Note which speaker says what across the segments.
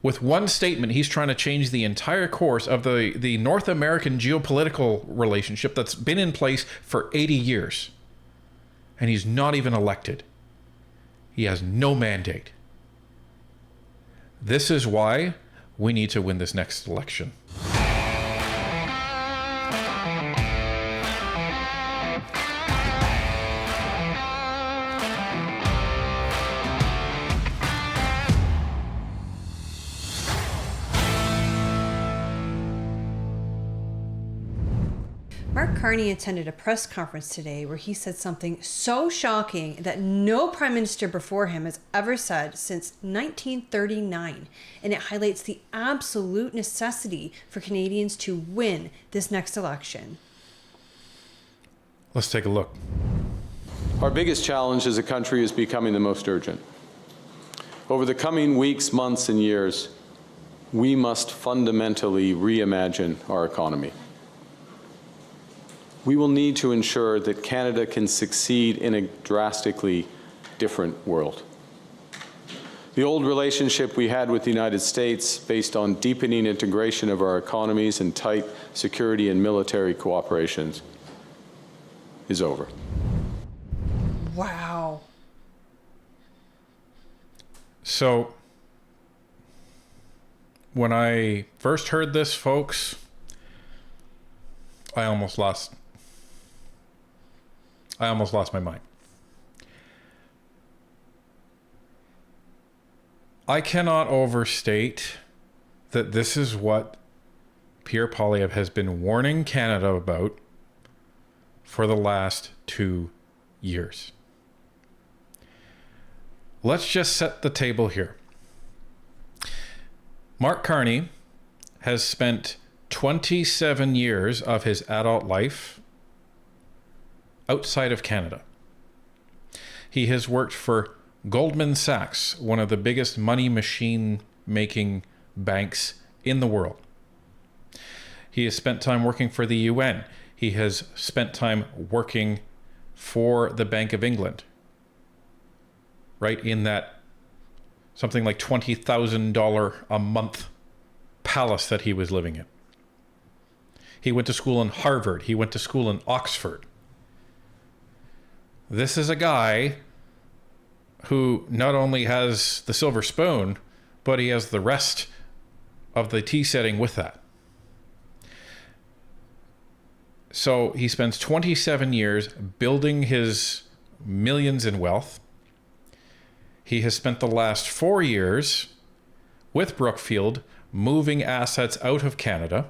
Speaker 1: With one statement, he's trying to change the entire course of the North American geopolitical relationship that's been in place for 80 years. And he's not even elected. He has no mandate. This is why we need to win this next election.
Speaker 2: Carney attended a press conference today where he said something so shocking that no prime minister before him has ever said since 1939, and it highlights the absolute necessity for Canadians to win this next election.
Speaker 1: Let's take a look.
Speaker 3: Our biggest challenge as a country is becoming the most urgent. Over the coming weeks, months, and years, we must fundamentally reimagine our economy. We will need to ensure that Canada can succeed in a drastically different world. The old relationship we had with the United States, based on deepening integration of our economies and tight security and military cooperations, is over.
Speaker 2: Wow.
Speaker 1: So, when I first heard this, folks, I almost lost my mind. I cannot overstate that this is what Pierre Poilievre has been warning Canada about for the last 2 years. Let's just set the table here. Mark Carney has spent 27 years of his adult life outside of Canada. He has worked for Goldman Sachs, one of the biggest money machine making banks in the world. He has spent time working for the UN. He has spent time working for the Bank of England, right, in that something like $20,000 a month palace that he was living in. He went to school in Harvard. He went to school in Oxford. This is a guy who not only has the silver spoon, but he has the rest of the tea setting with that. So he spends 27 years building his millions in wealth. He has spent the last 4 years with Brookfield moving assets out of Canada,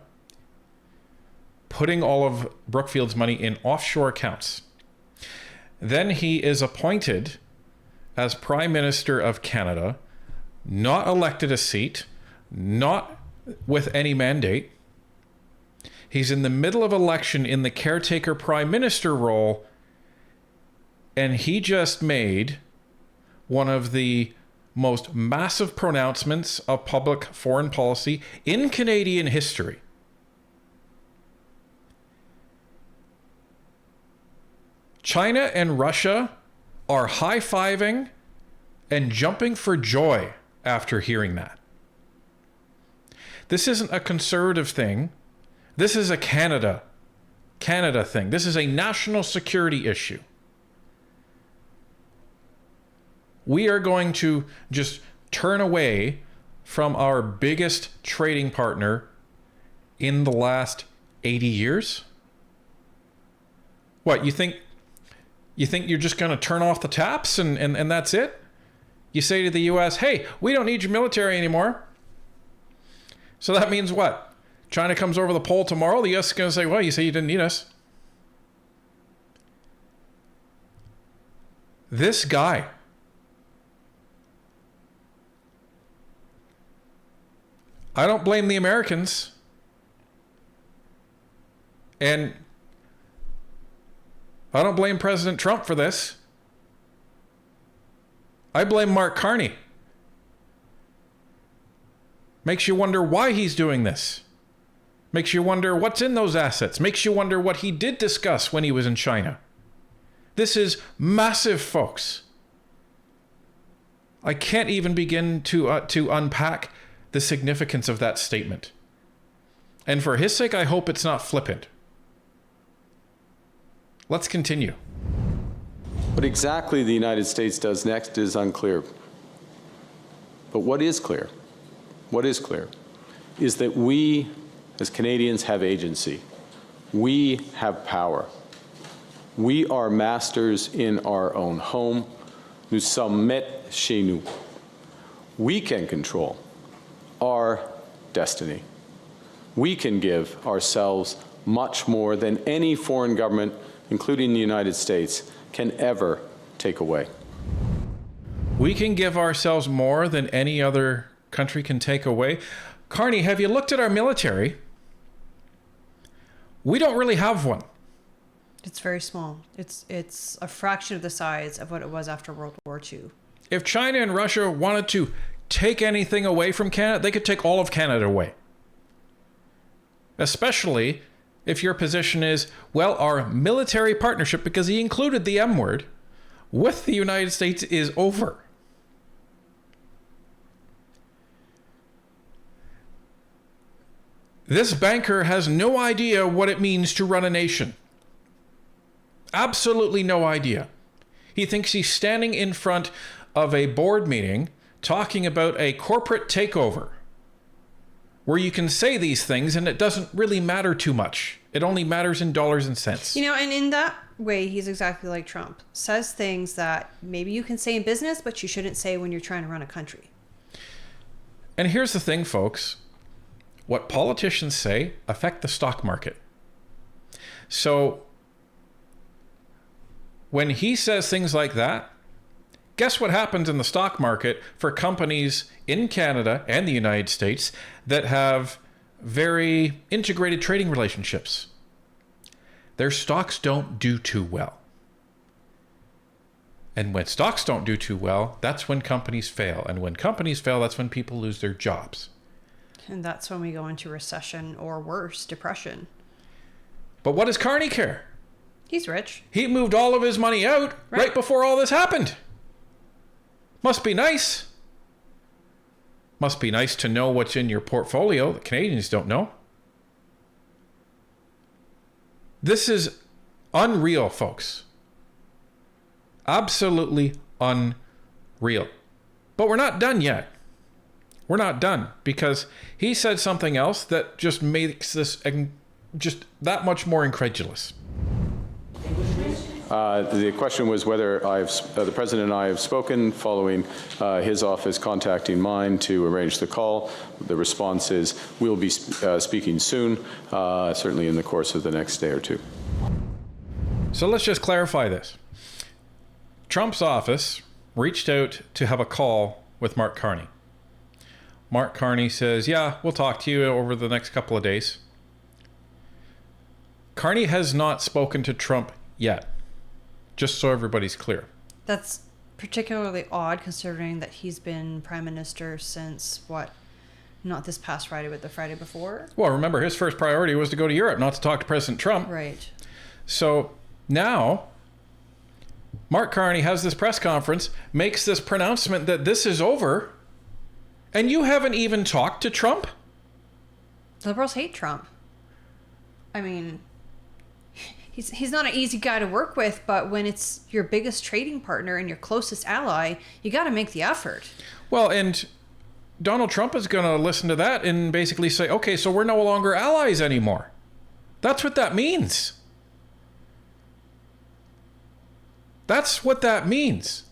Speaker 1: putting all of Brookfield's money in offshore accounts. Then he is appointed as Prime Minister of Canada, not elected a seat, not with any mandate. He's in the middle of election in the caretaker Prime Minister role, and he just made one of the most massive pronouncements of public foreign policy in Canadian history. China and Russia are high-fiving and jumping for joy after hearing that. This isn't a conservative thing. This is a Canada thing. This is a national security issue. We are going to just turn away from our biggest trading partner in the last 80 years? What, you think you're just going to turn off the taps and that's it? You say to the US, hey, we don't need your military anymore. So that means what? China comes over the pole tomorrow, the US is going to say, well, you say you didn't need us. This guy, I don't blame the Americans. And I don't blame President Trump for this. I blame Mark Carney. Makes you wonder why he's doing this. Makes you wonder what's in those assets. Makes you wonder what he did discuss when he was in China. This is massive, folks. I can't even begin to unpack the significance of that statement. And for his sake, I hope it's not flippant. Let's continue.
Speaker 3: What exactly the United States does next is unclear. But what is clear is that we, as Canadians, have agency. We have power. We are masters in our own home. Nous sommes maîtres chez nous. We can control our destiny. We can give ourselves much more than any foreign government, including the United States, can ever take away.
Speaker 1: We can give ourselves more than any other country can take away. Carney, have you looked at our military? We don't really have one.
Speaker 2: It's very small. It's a fraction of the size of what it was after World War II.
Speaker 1: If China and Russia wanted to take anything away from Canada, they could take all of Canada away. Especially if your position is, well, our military partnership, because he included the M word, with the United States is over. This banker has no idea what it means to run a nation. Absolutely no idea. He thinks he's standing in front of a board meeting talking about a corporate takeover where you can say these things and it doesn't really matter too much. It only matters in dollars and cents.
Speaker 2: You know, and in that way, he's exactly like Trump. Says things that maybe you can say in business, but you shouldn't say when you're trying to run a country.
Speaker 1: And here's the thing, folks. What politicians say affect the stock market. So when he says things like that, guess what happens in the stock market for companies in Canada and the United States that have very integrated trading relationships? Their stocks don't do too well. And when stocks don't do too well, that's when companies fail. And when companies fail, that's when people lose their jobs.
Speaker 2: And that's when we go into recession or worse, depression.
Speaker 1: But what does Carney care?
Speaker 2: He's rich.
Speaker 1: He moved all of his money out right before all this happened. Must be nice. Must be nice to know what's in your portfolio that Canadians don't know. This is unreal, folks. Absolutely unreal. But we're not done yet. We're not done, because he said something else that just makes this just that much more incredulous.
Speaker 3: The question was whether the President and I have spoken following his office contacting mine to arrange the call. The response is we'll be speaking soon, certainly in the course of the next day or two.
Speaker 1: So let's just clarify this. Trump's office reached out to have a call with Mark Carney. Mark Carney says, yeah, we'll talk to you over the next couple of days. Carney has not spoken to Trump yet, just so everybody's clear.
Speaker 2: That's particularly odd considering that he's been prime minister since, not this past Friday, but the Friday before?
Speaker 1: Well, remember, his first priority was to go to Europe, not to talk to President Trump.
Speaker 2: Right.
Speaker 1: So now, Mark Carney has this press conference, makes this pronouncement that this is over, and you haven't even talked to Trump?
Speaker 2: Liberals hate Trump. I mean, he's not an easy guy to work with, but when it's your biggest trading partner and your closest ally, you got to make the effort.
Speaker 1: Well, and Donald Trump is going to listen to that and basically say, okay, so we're no longer allies anymore. That's what that means. That's what that means.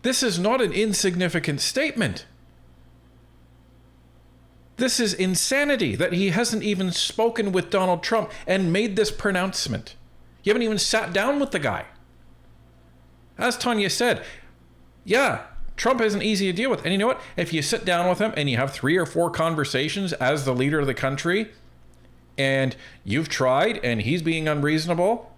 Speaker 1: This is not an insignificant statement. This is insanity that he hasn't even spoken with Donald Trump and made this pronouncement. You haven't even sat down with the guy. As Tanya said, yeah, Trump isn't easy to deal with. And you know what? If you sit down with him and you have 3 or 4 conversations as the leader of the country, and you've tried and he's being unreasonable,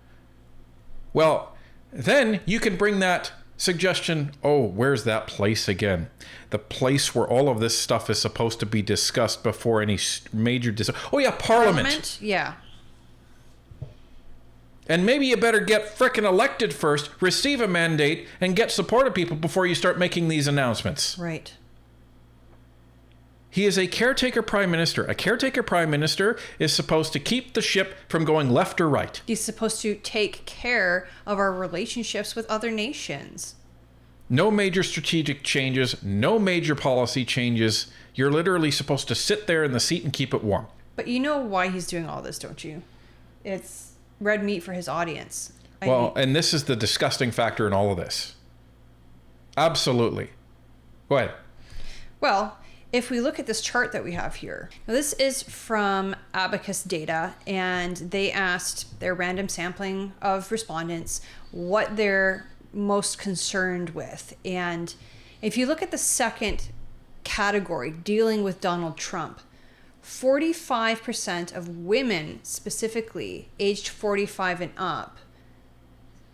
Speaker 1: well, then you can bring that suggestion, oh, where's that place again? The place where all of this stuff is supposed to be discussed before any major oh yeah, Parliament.
Speaker 2: Yeah.
Speaker 1: And maybe you better get frickin' elected first, receive a mandate, and get support of people before you start making these announcements.
Speaker 2: Right.
Speaker 1: He is a caretaker prime minister. A caretaker prime minister is supposed to keep the ship from going left or right.
Speaker 2: He's supposed to take care of our relationships with other nations.
Speaker 1: No major strategic changes, no major policy changes. You're literally supposed to sit there in the seat and keep it warm.
Speaker 2: But you know why he's doing all this, don't you? It's red meat for his audience.
Speaker 1: And this is the disgusting factor in all of this. Absolutely. Go ahead.
Speaker 2: Well, if we look at this chart that we have here, now this is from Abacus data, and they asked their random sampling of respondents what they're most concerned with. And if you look at the second category, dealing with Donald Trump, 45% of women, specifically aged 45 and up,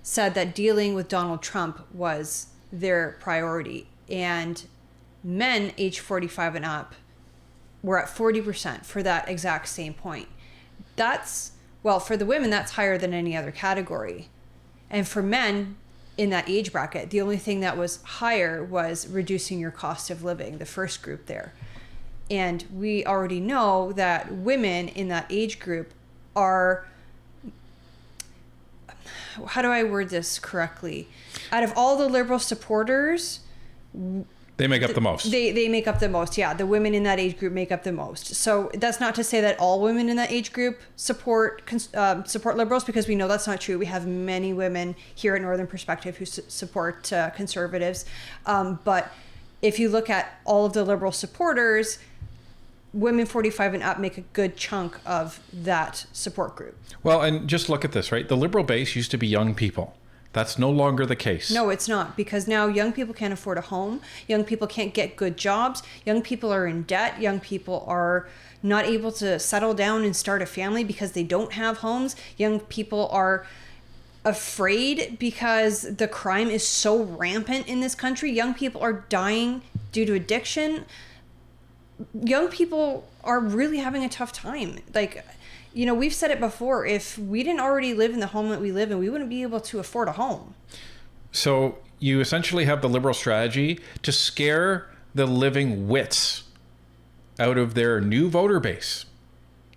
Speaker 2: said that dealing with Donald Trump was their priority. And men aged 45 and up were at 40% for that exact same point. That's, well, for the women, that's higher than any other category. And for men in that age bracket, the only thing that was higher was reducing your cost of living, the first group there. And we already know that women in that age group are, how do I word this correctly? Out of all the Liberal supporters,
Speaker 1: they make up the most.
Speaker 2: They make up the most, yeah. The women in that age group make up the most. So that's not to say that all women in that age group support Liberals, because we know that's not true. We have many women here at Northern Perspective who support Conservatives. But if you look at all of the Liberal supporters, women 45 and up make a good chunk of that support group.
Speaker 1: Well, and just look at this, right? The Liberal base used to be young people. That's no longer the case.
Speaker 2: No, it's not, because now young people can't afford a home. Young people can't get good jobs. Young people are in debt. Young people are not able to settle down and start a family because they don't have homes. Young people are afraid because the crime is so rampant in this country. Young people are dying due to addiction. Young people are really having a tough time. Like, you know, we've said it before, if we didn't already live in the home that we live in, we wouldn't be able to afford a home.
Speaker 1: So you essentially have the Liberal strategy to scare the living wits out of their new voter base,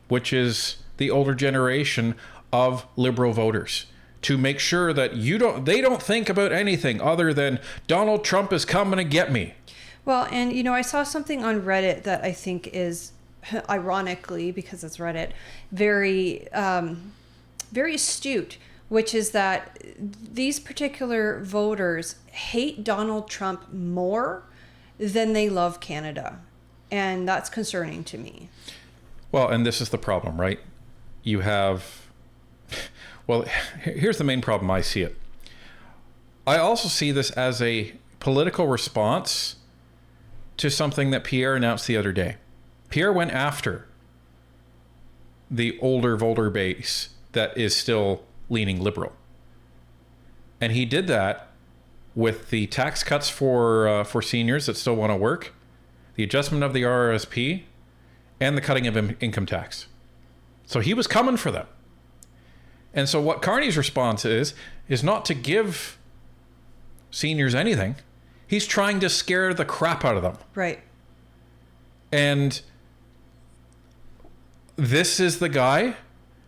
Speaker 1: which is the older generation of Liberal voters, to make sure that they don't think about anything other than Donald Trump is coming to get me.
Speaker 2: Well, and you know, I saw something on Reddit that I think is, ironically, because it's Reddit, very astute, which is that these particular voters hate Donald Trump more than they love Canada. And that's concerning to me.
Speaker 1: Well, and this is the problem, right? You have, well, here's the main problem I see it. I also see this as a political response to something that Pierre announced the other day. Pierre went after the older voter base that is still leaning Liberal. And he did that with the tax cuts for seniors that still want to work, the adjustment of the RRSP, and the cutting of income tax. So he was coming for them. And so what Carney's response is not to give seniors anything. He's trying to scare the crap out of them.
Speaker 2: Right.
Speaker 1: And this is the guy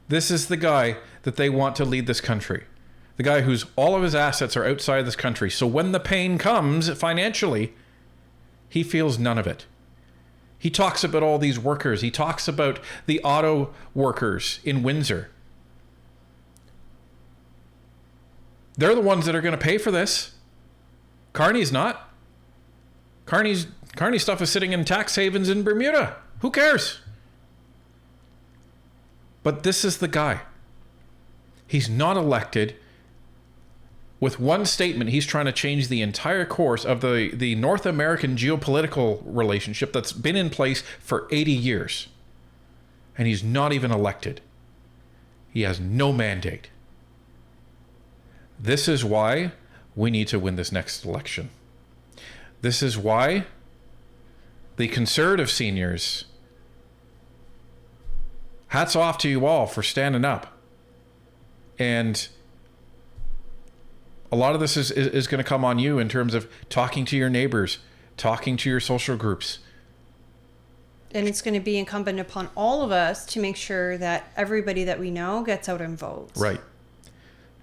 Speaker 1: that they want to lead this country. The guy whose all of his assets are outside this country. So when the pain comes financially, he feels none of it. He talks about all these workers. He talks about the auto workers in Windsor. They're the ones that are going to pay for this. Carney's not. Carney's stuff is sitting in tax havens in Bermuda. Who cares? But this is the guy. He's not elected. With one statement, he's trying to change the entire course of the North American geopolitical relationship that's been in place for 80 years. And he's not even elected. He has no mandate. This is why we need to win this next election. This is why the Conservative seniors, hats off to you all for standing up. And a lot of this is going to come on you in terms of talking to your neighbors, talking to your social groups,
Speaker 2: And it's going to be incumbent upon all of us to make sure that everybody that we know gets out and votes.
Speaker 1: Right.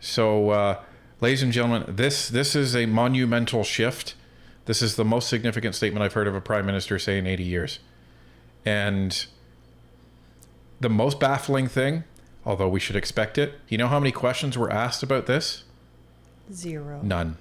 Speaker 1: So, ladies and gentlemen, this is a monumental shift. This is the most significant statement I've heard of a prime minister say in 80 years. And the most baffling thing, although we should expect it, you know how many questions were asked about this?
Speaker 2: 0.
Speaker 1: None.